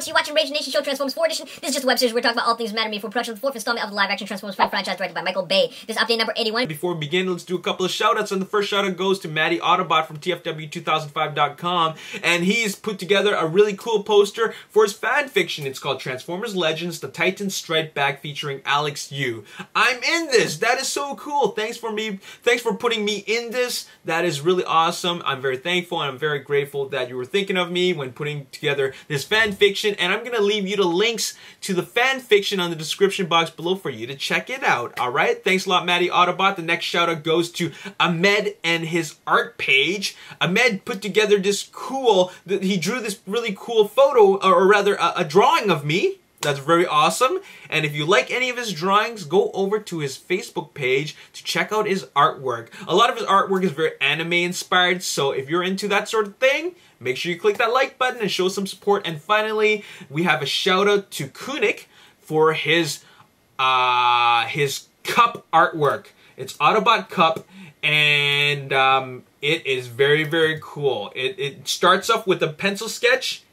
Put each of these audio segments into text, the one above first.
balance. You're watching Ragin Nation Show Transformers 4 Edition. This is just a web series where we talk about all things that matter to me for production of the 4th installment of the live-action Transformers film franchise directed by Michael Bay. This is update number 81. Before we begin, let's do a couple of shout-outs, and the first shout-out goes to Matty Autobot from TF42005.com, and he's put together a really cool poster for his fan fiction. It's called Transformers Legends, The Titans Strike Back, featuring Alex Yu. I'm in this! That is so cool! Thanks for putting me in this. That is really awesome. I'm very thankful, and I'm very grateful that you were thinking of me when putting together this fan fiction, and I'm gonna leave you the links to the fan fiction on the description box below for you to check it out. Alright, thanks a lot, Matty Autobot. The next shout out goes to Ahmed and his art page. Ahmed put together this he drew this really cool photo, or rather a drawing of me. That's very awesome. And if you like any of his drawings, go over to his Facebook page to check out his artwork. A lot of his artwork is very anime inspired, so if you're into that sort of thing, make sure you click that like button and show some support. And finally, we have a shout out to Kunik for his cup artwork. It's Autobot Cup, and it is very, very cool. It starts off with a pencil sketch,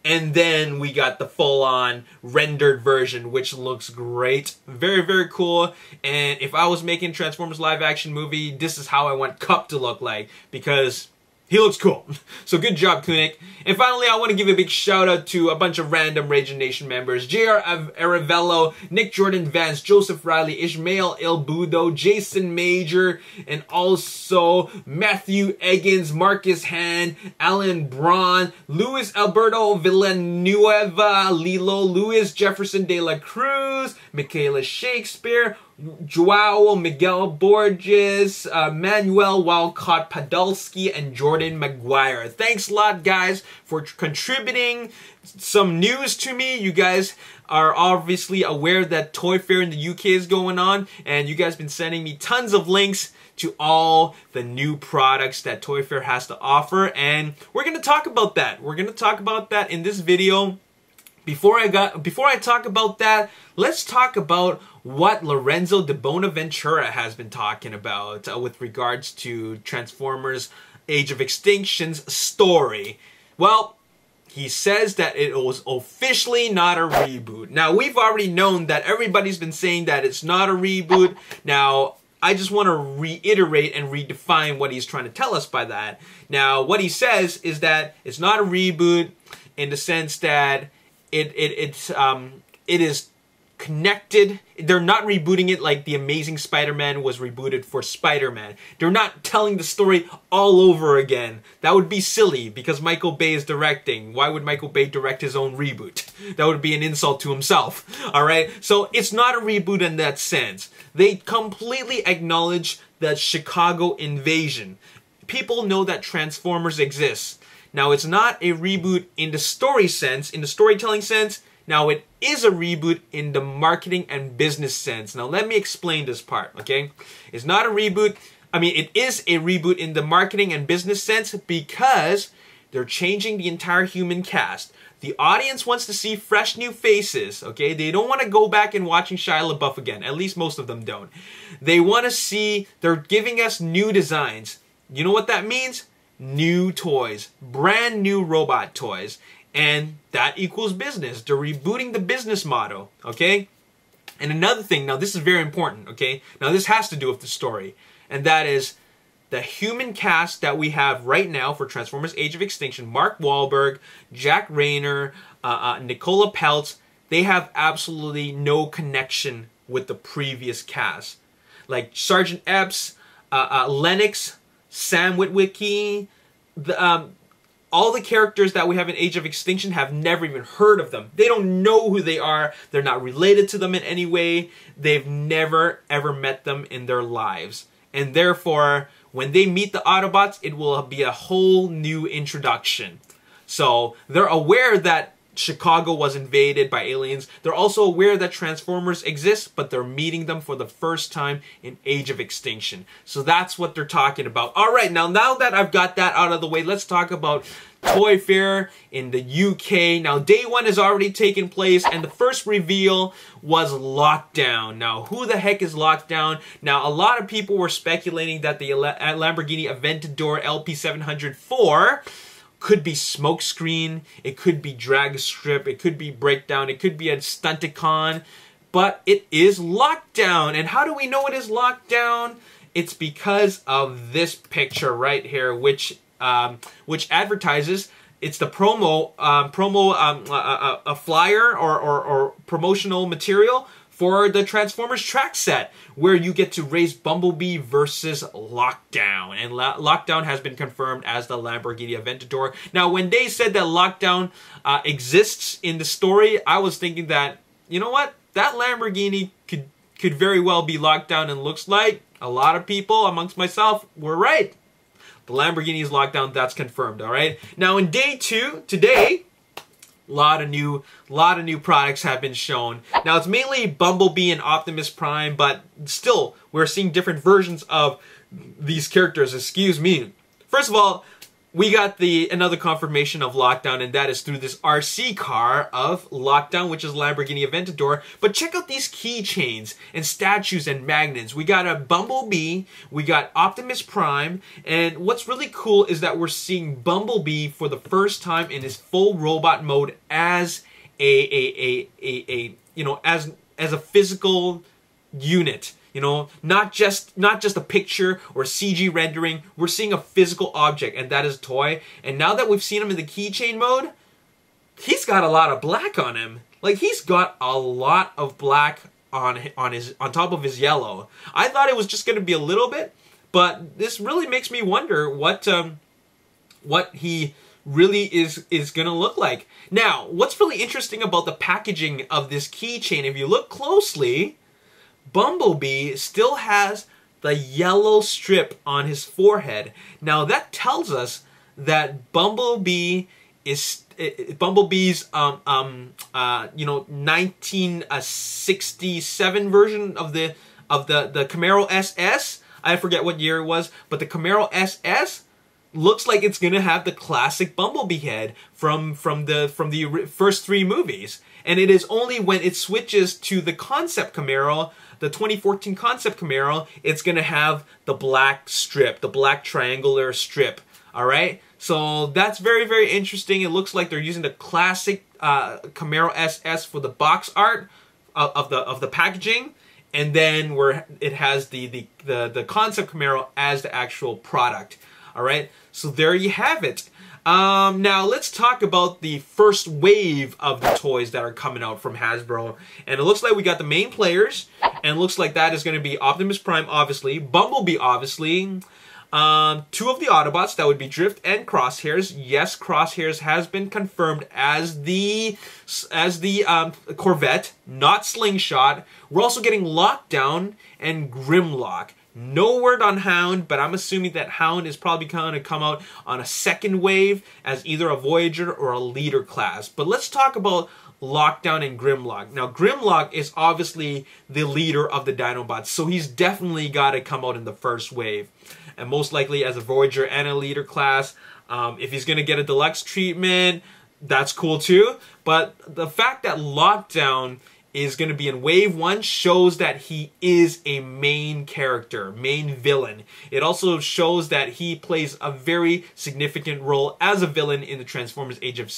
and then we got the full-on rendered version, which looks great. Very, very cool. And if I was making Transformers live-action movie, this is how I want Cup to look like, because he looks cool. So good job, Kunik. And finally, I want to give a big shout out to a bunch of random Ragin Nation members. JR Aravello, Nick Jordan Vance, Joseph Riley, Ishmael Ilbudo, Jason Major, and also Matthew Eggins, Marcus Hand, Alan Braun, Luis Alberto Villanueva, Lilo, Luis Jefferson de la Cruz, Michaela Shakespeare, Joao Miguel Borges, Manuel Walcott Podolsky, and Jordan Maguire. Thanks a lot, guys, for contributing some news to me. You guys are obviously aware that Toy Fair in the UK is going on, and you guys have been sending me tons of links to all the new products that Toy Fair has to offer, and we're going to talk about that. We're going to talk about that in this video. Before I talk about that, let's talk about what Lorenzo de Bonaventura has been talking about with regards to Transformers Age of Extinction's story. Well, he says that it was officially not a reboot. Now, we've already known that everybody's been saying that it's not a reboot. Now, I just want to reiterate and redefine what he's trying to tell us by that. Now, what he says is that it's not a reboot in the sense that it is connected. They're not rebooting it like The Amazing Spider-Man was rebooted for Spider-Man. They're not telling the story all over again. That would be silly because Michael Bay is directing. Why would Michael Bay direct his own reboot? That would be an insult to himself. Alright? So it's not a reboot in that sense. They completely acknowledge the Chicago invasion. People know that Transformers exists. Now, it's not a reboot in the story sense, in the storytelling sense. Now, it is a reboot in the marketing and business sense. Now, let me explain this part, okay? It's not a reboot. I mean, it is a reboot in the marketing and business sense because they're changing the entire human cast. The audience wants to see fresh new faces, okay? They don't want to go back and watching Shia LaBeouf again. At least most of them don't. They want to see, they're giving us new designs. You know what that means? New toys, brand new robot toys, and that equals business. They're rebooting the business model, okay? And another thing, now this is very important, okay? Now this has to do with the story, and that is the human cast that we have right now for Transformers Age of Extinction. Mark Wahlberg, Jack Rayner, Nicola Peltz, they have absolutely no connection with the previous cast. Like Sergeant Epps, Lennox, Sam Witwicky, all the characters that we have in Age of Extinction have never even heard of them. They don't know who they are. They're not related to them in any way. They've never, ever met them in their lives. And therefore, when they meet the Autobots, it will be a whole new introduction. So, they're aware that Chicago was invaded by aliens. They're also aware that Transformers exist, but they're meeting them for the first time in Age of Extinction. So that's what they're talking about. Alright, now that I've got that out of the way, let's talk about Toy Fair in the UK. Now, day one has already taken place, and the first reveal was Lockdown. Now, who the heck is Lockdown? Now, a lot of people were speculating that the Lamborghini Aventador LP704 could be smokescreen, it could be drag strip, it could be breakdown, it could be a Stunticon, but it is Lockdown. And how do we know it is Lockdown? It's because of this picture right here, which advertises. It's the a flyer or promotional material for the Transformers track set, where you get to race Bumblebee versus Lockdown. And Lockdown has been confirmed as the Lamborghini Aventador. Now, when they said that Lockdown exists in the story, I was thinking that, you know what? That Lamborghini could very well be Lockdown, and looks like a lot of people, amongst myself, were right. The Lamborghini is Lockdown, that's confirmed, alright? Now, in day 2, today, a lot of new products have been shown. Now, it's mainly Bumblebee and Optimus Prime, but still, we're seeing different versions of these characters, excuse me. First of all, we got another confirmation of Lockdown, and that is through this RC car of Lockdown, which is Lamborghini Aventador. But check out these keychains and statues and magnets. We got a Bumblebee, we got Optimus Prime, and what's really cool is that we're seeing Bumblebee for the first time in his full robot mode as a physical unit. You know, not just a picture or CG rendering. We're seeing a physical object, and that is a toy. And now that we've seen him in the keychain mode, he's got a lot of black on him. Like, he's got a lot of black on top of his yellow. I thought it was just going to be a little bit, but this really makes me wonder what he really is going to look like. Now, what's really interesting about the packaging of this keychain, if you look closely, Bumblebee still has the yellow strip on his forehead. Now that tells us that Bumblebee's 1967 version of the Camaro SS. I forget what year it was, but the Camaro SS looks like it's gonna have the classic Bumblebee head from the first 3 movies. And it is only when it switches to the concept Camaro, the 2014 concept Camaro, it's going to have the black strip, the black triangular strip. Alright? So that's very, very interesting. It looks like they're using the classic Camaro SS for the box art of the packaging. And then it has the concept Camaro as the actual product. Alright? So there you have it. Now let's talk about the first wave of the toys that are coming out from Hasbro. And it looks like we got the main players, and it looks like that is going to be Optimus Prime, obviously, Bumblebee, obviously, 2 of the Autobots, that would be Drift and Crosshairs. Yes, Crosshairs has been confirmed as the Corvette, not Slingshot. We're also getting Lockdown and Grimlock. No word on Hound, but I'm assuming that Hound is probably going to come out on a second wave as either a Voyager or a Leader class. But let's talk about Lockdown and Grimlock. Now, Grimlock is obviously the leader of the Dinobots, so he's definitely got to come out in the first wave. And most likely as a Voyager and a Leader class. If he's going to get a deluxe treatment, that's cool too. But the fact that Lockdown is going to be in Wave 1 shows that he is a main character, main villain. It also shows that he plays a very significant role as a villain in the Transformers Age of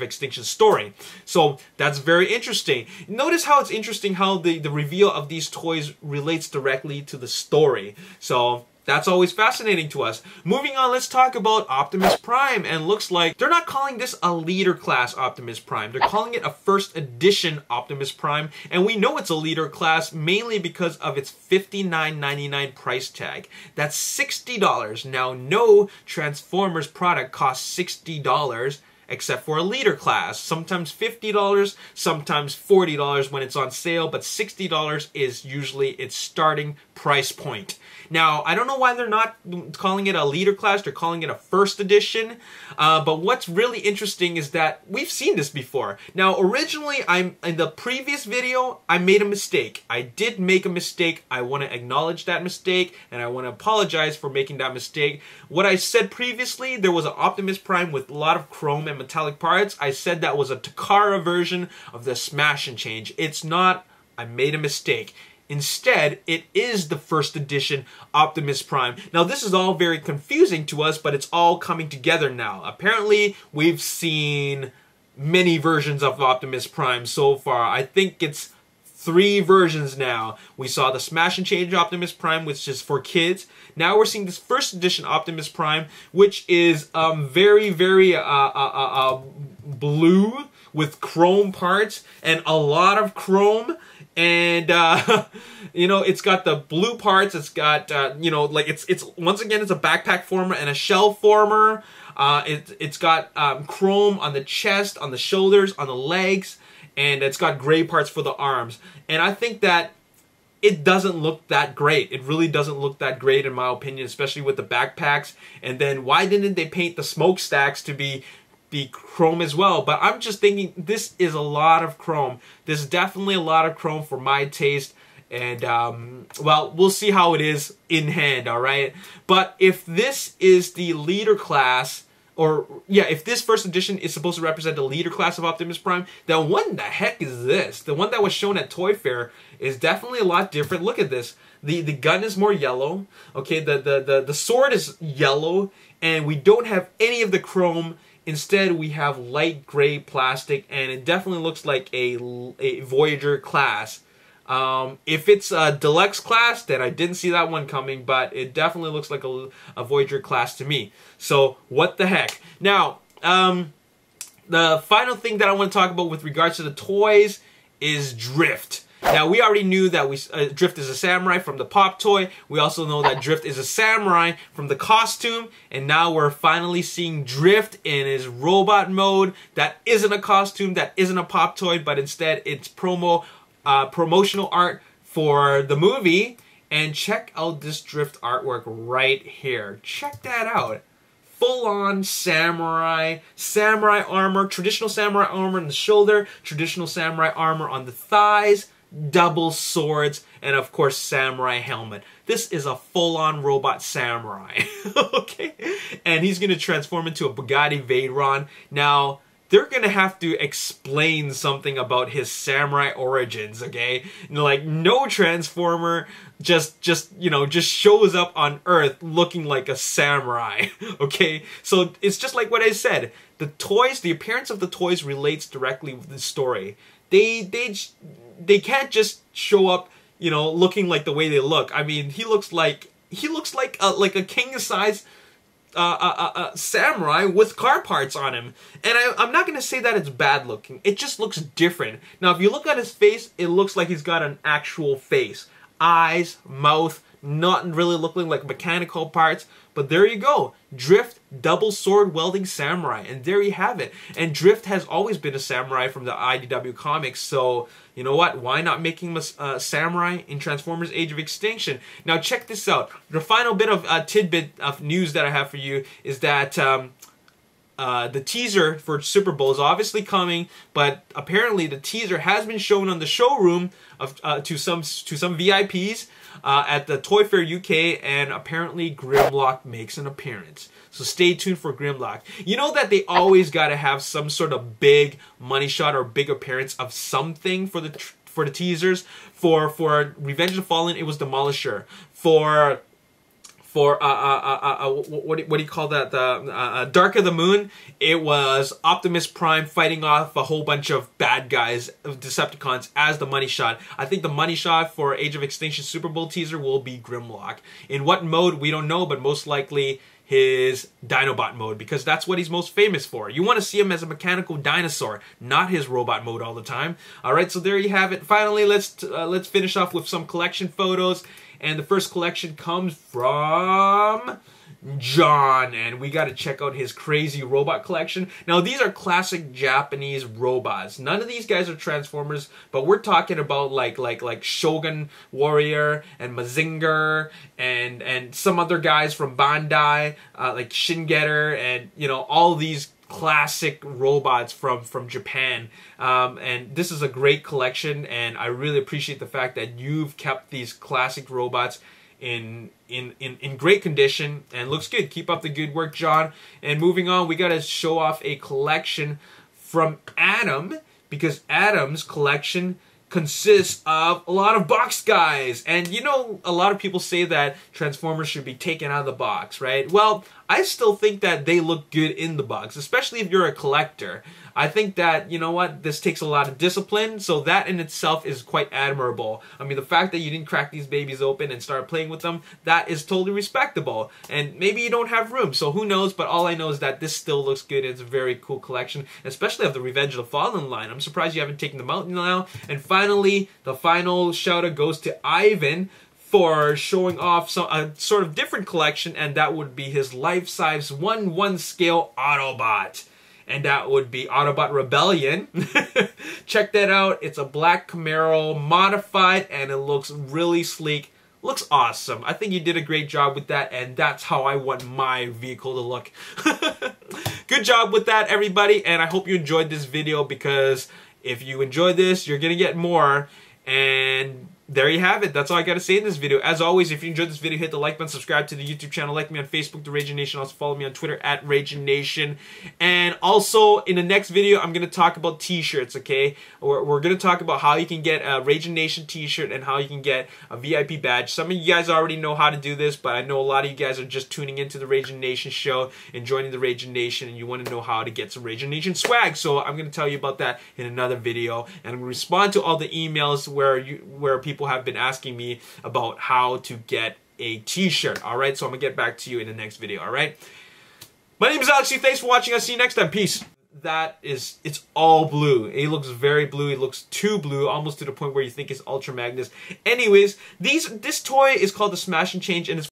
Extinction story. So that's very interesting. Notice how it's interesting how the reveal of these toys relates directly to the story. So that's always fascinating to us. Moving on, let's talk about Optimus Prime. And looks like they're not calling this a Leader class Optimus Prime. They're calling it a first edition Optimus Prime. And we know it's a Leader class mainly because of its $59.99 price tag. That's $60. Now, no Transformers product costs $60 except for a Leader class. Sometimes $50, sometimes $40 when it's on sale, but $60 is usually its starting price point. Now, I don't know why they're not calling it a Leader class, they're calling it a first edition, but what's really interesting is that we've seen this before. Now, originally, in the previous video, I made a mistake. I did make a mistake. I want to acknowledge that mistake, and I want to apologize for making that mistake. What I said previously, there was an Optimus Prime with a lot of chrome and metallic parts. I said that was a Takara version of the Smash and Change. It's not. I made a mistake. Instead, it is the first edition Optimus Prime. Now, this is all very confusing to us, but it's all coming together now. Apparently, we've seen many versions of Optimus Prime so far. I think it's 3 versions now. We saw the Smash and Change Optimus Prime, which is for kids. Now we're seeing this first edition Optimus Prime, which is very, very blue with chrome parts and a lot of chrome. And you know, it's got the blue parts. It's got you know, like it's once again, it's a backpack former and a shell former. It's got chrome on the chest, on the shoulders, on the legs, and it's got gray parts for the arms. And I think that it doesn't look that great. It really doesn't look that great in my opinion, especially with the backpacks. And then why didn't they paint the smokestacks to be chrome as well? But I'm just thinking this is a lot of chrome. This is definitely a lot of chrome for my taste. And well, we'll see how it is in hand, all right? But if this is the leader class, or yeah, if this first edition is supposed to represent the leader class of Optimus Prime, then what the heck is this? The one that was shown at Toy Fair is definitely a lot different. Look at this. The gun is more yellow. Okay, the sword is yellow, and we don't have any of the chrome. Instead, we have light gray plastic, and it definitely looks like a Voyager class. If it's a deluxe class, then I didn't see that one coming, but it definitely looks like a Voyager class to me. So, what the heck? Now, the final thing that I want to talk about with regards to the toys is Drift. Now, we already knew that Drift is a samurai from the Pop toy. We also know that Drift is a samurai from the costume. And now we're finally seeing Drift in his robot mode. That isn't a costume, that isn't a Pop toy, but instead it's promotional art for the movie. And check out this Drift artwork right here. Check that out. Full-on samurai armor, traditional samurai armor on the shoulder, traditional samurai armor on the thighs, double swords, and of course samurai helmet. This is a full-on robot samurai. Okay? And he's going to transform into a Bugatti Veyron. Now, they're going to have to explain something about his samurai origins, okay? Like, no Transformer just shows up on Earth looking like a samurai, okay? So it's just like what I said. The toys, the appearance of the toys relates directly with the story. They can't just show up, you know, looking like the way they look. I mean, he looks like a king-size samurai with car parts on him. And I'm not going to say that it's bad looking. It just looks different. Now, if you look at his face, it looks like he's got an actual face. Eyes, mouth, not really looking like mechanical parts. But there you go. Drift, double sword welding samurai. And there you have it. And Drift has always been a samurai from the IDW comics. So, you know what? Why not make him a samurai in Transformers Age of Extinction? Now, check this out. The final bit of tidbit of news that I have for you is that the teaser for Super Bowl is obviously coming, but apparently the teaser has been shown on the showroom to some VIPs at the Toy Fair UK, and apparently Grimlock makes an appearance. So stay tuned for Grimlock. You know that they always got to have some sort of big money shot or big appearance of something for the teasers. For Revenge of the Fallen, it was Demolisher. For what do you call that? Dark of the Moon, it was Optimus Prime fighting off a whole bunch of bad guys, Decepticons, as the money shot. I think the money shot for Age of Extinction Super Bowl teaser will be Grimlock. In what mode, we don't know, but most likely his Dinobot mode, because that's what he's most famous for. You want to see him as a mechanical dinosaur, not his robot mode all the time. All right, so there you have it. Finally, let's finish off with some collection photos. And the first collection comes from John, and we got to check out his crazy robot collection. Now, these are classic Japanese robots. None of these guys are Transformers, but we're talking about like Shogun Warrior and Mazinger and some other guys from Bandai, like Shin-Getter, and you know, all these classic robots from Japan. And this is a great collection, and I really appreciate the fact that you've kept these classic robots in great condition and looks good. Keep up the good work, John. And moving on, we got to show off a collection from Adam, because Adam's collection consists of a lot of box guys. And you know, a lot of people say that Transformers should be taken out of the box, right? Well, I still think that they look good in the box, especially if you're a collector. I think that, you know what, this takes a lot of discipline, so that in itself is quite admirable. I mean, the fact that you didn't crack these babies open and start playing with them, that is totally respectable. And maybe you don't have room, so who knows, but all I know is that this still looks good. It's a very cool collection, especially of the Revenge of the Fallen line. I'm surprised you haven't taken them out now. And finally, the final shout out goes to Ivan for showing off a sort of different collection, and that would be his life-size 1/1 scale Autobot. And that would be Autobot Rebellion. Check that out. It's a black Camaro modified, and it looks really sleek. Looks awesome. I think you did a great job with that, and that's how I want my vehicle to look. Good job with that, everybody, and I hope you enjoyed this video, because if you enjoyed this, you're gonna get more. And there you have it. That's all I got to say in this video. As always, if you enjoyed this video, hit the like button, subscribe to the YouTube channel, like me on Facebook, The Ragin Nation. Also follow me on Twitter at Ragin Nation. And also, in the next video, I'm going to talk about t-shirts, okay? We're going to talk about how you can get a Ragin Nation t-shirt and how you can get a VIP badge. Some of you guys already know how to do this, but I know a lot of you guys are just tuning into the Ragin Nation show and joining the Ragin Nation, and you want to know how to get some Ragin Nation swag. So I'm going to tell you about that in another video, and I'm going to respond to all the emails where people have been asking me about how to get a t-shirt. Alright, so I'm gonna get back to you in the next video. Alright, my name is Alex. Thanks for watching. I'll see you next time. Peace. It's all blue. It looks very blue. It looks too blue, almost to the point where you think it's Ultra Magnus. Anyways, this toy is called the Smash and Change, and it's